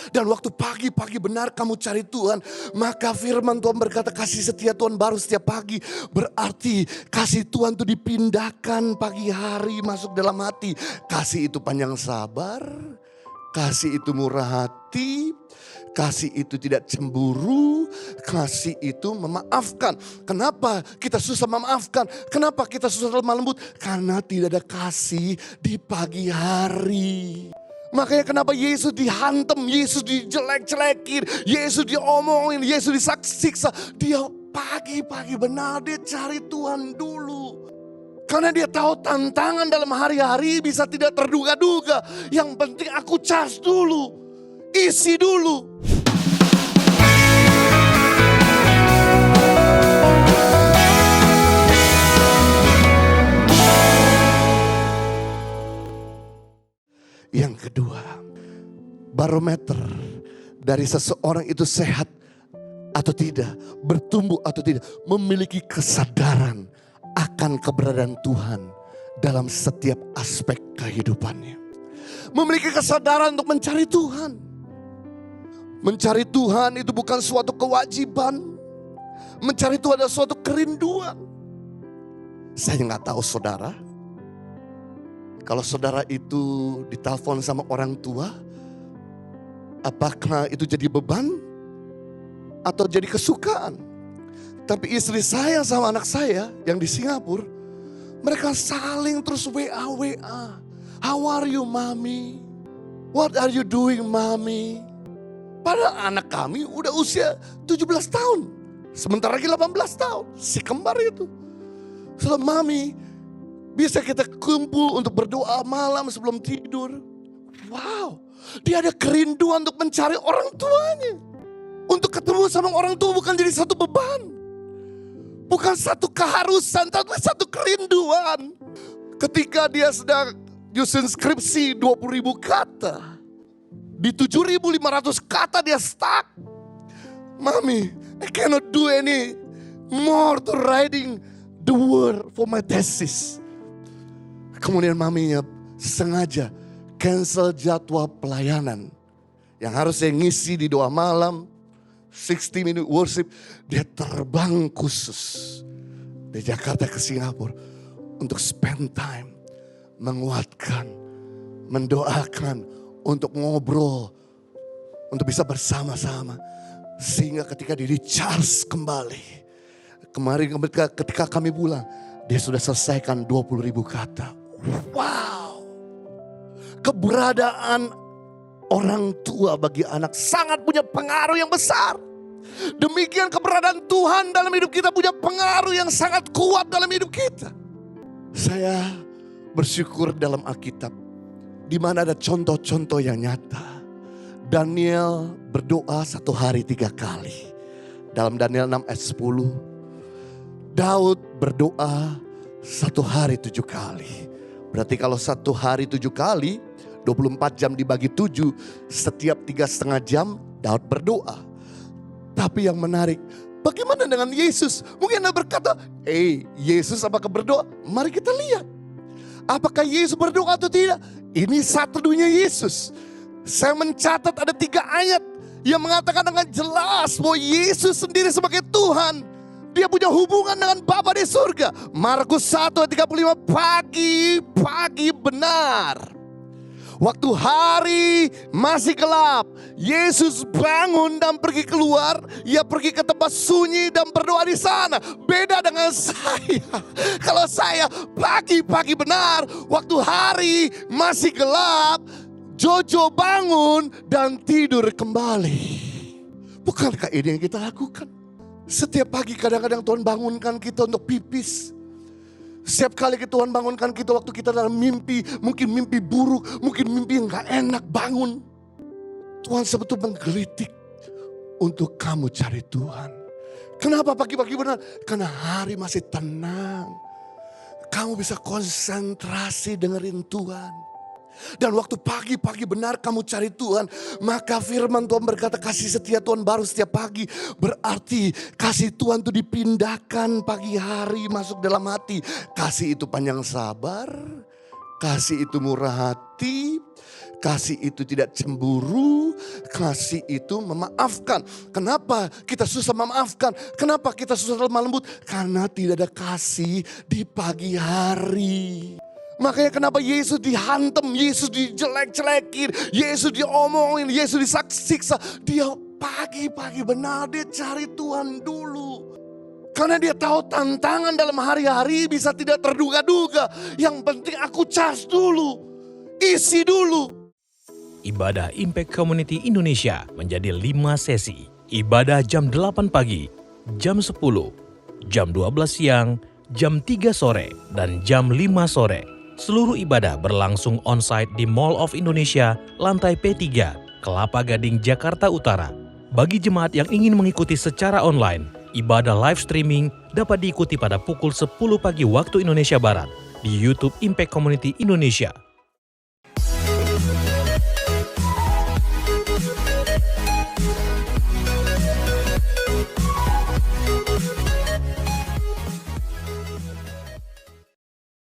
Dan waktu pagi-pagi benar kamu cari Tuhan, maka firman Tuhan berkata kasih setia Tuhan baru setiap pagi. Berarti kasih Tuhan itu dipindahkan pagi hari masuk dalam hati. Kasih itu panjang sabar, kasih itu murah hati, kasih itu tidak cemburu, kasih itu memaafkan. Kenapa kita susah memaafkan? Kenapa kita susah lemah lembut? Karena tidak ada kasih di pagi hari. Makanya kenapa Yesus dihantam, Yesus dijelek-jelekin, Yesus diomongin, Yesus disiksa. Dia pagi-pagi benar dia cari Tuhan dulu. Karena dia tahu tantangan dalam hari-hari bisa tidak terduga-duga. Yang penting aku charge dulu, isi dulu. Yang kedua, barometer dari seseorang itu sehat atau tidak, bertumbuh atau tidak, memiliki kesadaran akan keberadaan Tuhan dalam setiap aspek kehidupannya. Memiliki kesadaran untuk mencari Tuhan. Mencari Tuhan itu bukan suatu kewajiban. Mencari Tuhan adalah suatu kerinduan. Saya nggak tahu saudara, kalau saudara itu ditelepon sama orang tua, apakah itu jadi beban atau jadi kesukaan? Tapi istri saya sama anak saya yang di Singapura, mereka saling terus WA. How are you mommy? What are you doing mommy? Padahal anak kami udah usia 17 tahun. Sementara lagi 18 tahun, si kembar itu. So mami, bisa kita kumpul untuk berdoa malam sebelum tidur. Wow, dia ada kerinduan untuk mencari orang tuanya. Untuk ketemu sama orang tua bukan jadi satu beban. Bukan satu keharusan, tapi satu kerinduan. Ketika dia sedang nyusun skripsi 20.000 kata. Di 7.500 kata dia stuck. Mami, I cannot do any more to writing the word for my thesis. Kemudian maminya sengaja cancel jadwal pelayanan. Yang harusnya ngisi di doa malam, 60 minute worship. Dia terbang khusus dari Jakarta ke Singapura untuk spend time. Menguatkan, mendoakan, untuk ngobrol, untuk bisa bersama-sama. Sehingga ketika dia di-charge kembali. Kemarin ketika kami pulang, dia sudah selesaikan 20.000 kata. Wow, keberadaan orang tua bagi anak sangat punya pengaruh yang besar. Demikian keberadaan Tuhan dalam hidup kita punya pengaruh yang sangat kuat dalam hidup kita. Saya bersyukur dalam Alkitab, di mana ada contoh-contoh yang nyata. Daniel berdoa 1 hari 3 kali. Dalam Daniel 6 ayat 10, Daud berdoa 1 hari 7 kali. Berarti kalau 1 hari 7 kali, 24 jam dibagi 7, setiap 3,5 jam Daud berdoa. Tapi yang menarik, bagaimana dengan Yesus? Mungkin Anda berkata, Yesus apakah berdoa? Mari kita lihat. Apakah Yesus berdoa atau tidak? Ini satu dunia Yesus. Saya mencatat ada 3 ayat yang mengatakan dengan jelas bahwa Yesus sendiri sebagai Tuhan, dia punya hubungan dengan Bapa di surga. Markus 1 ayat 35, pagi-pagi benar. Waktu hari masih gelap, Yesus bangun dan pergi keluar. Ia pergi ke tempat sunyi dan berdoa di sana. Beda dengan saya. Kalau saya pagi-pagi benar, waktu hari masih gelap, Jojo bangun dan tidur kembali. Bukankah ini yang kita lakukan? Setiap pagi kadang-kadang Tuhan bangunkan kita untuk pipis. Setiap kali Tuhan bangunkan kita waktu kita dalam mimpi, mungkin mimpi buruk, mungkin mimpi yang gak enak, bangun. Tuhan sebetulnya menggelitik untuk kamu cari Tuhan. Kenapa pagi-pagi benar? Karena hari masih tenang. Kamu bisa konsentrasi dengerin Tuhan. Dan waktu pagi-pagi benar kamu cari Tuhan, maka firman Tuhan berkata kasih setia Tuhan baru setiap pagi. Berarti kasih Tuhan itu dipindahkan pagi hari masuk dalam hati. Kasih itu panjang sabar, Kasih itu murah hati, kasih itu tidak cemburu, kasih itu memaafkan. Kenapa kita susah memaafkan? Kenapa kita susah lemah lembut? Karena tidak ada kasih di pagi hari. Makanya kenapa Yesus dihantam, Yesus dijelek-jelekin, Yesus diomongin, Yesus disiksa. Dia pagi-pagi benar, dia cari Tuhan dulu. Karena dia tahu tantangan dalam hari-hari bisa tidak terduga-duga. Yang penting aku charge dulu, isi dulu. Ibadah Impact Community Indonesia menjadi 5 sesi. Ibadah jam 8 pagi, jam 10, jam 12 siang, jam 3 sore, dan jam 5 sore. Seluruh ibadah berlangsung on-site di Mall of Indonesia, lantai P3, Kelapa Gading, Jakarta Utara. Bagi jemaat yang ingin mengikuti secara online, ibadah live streaming dapat diikuti pada pukul 10 pagi waktu Indonesia Barat di YouTube Impact Community Indonesia.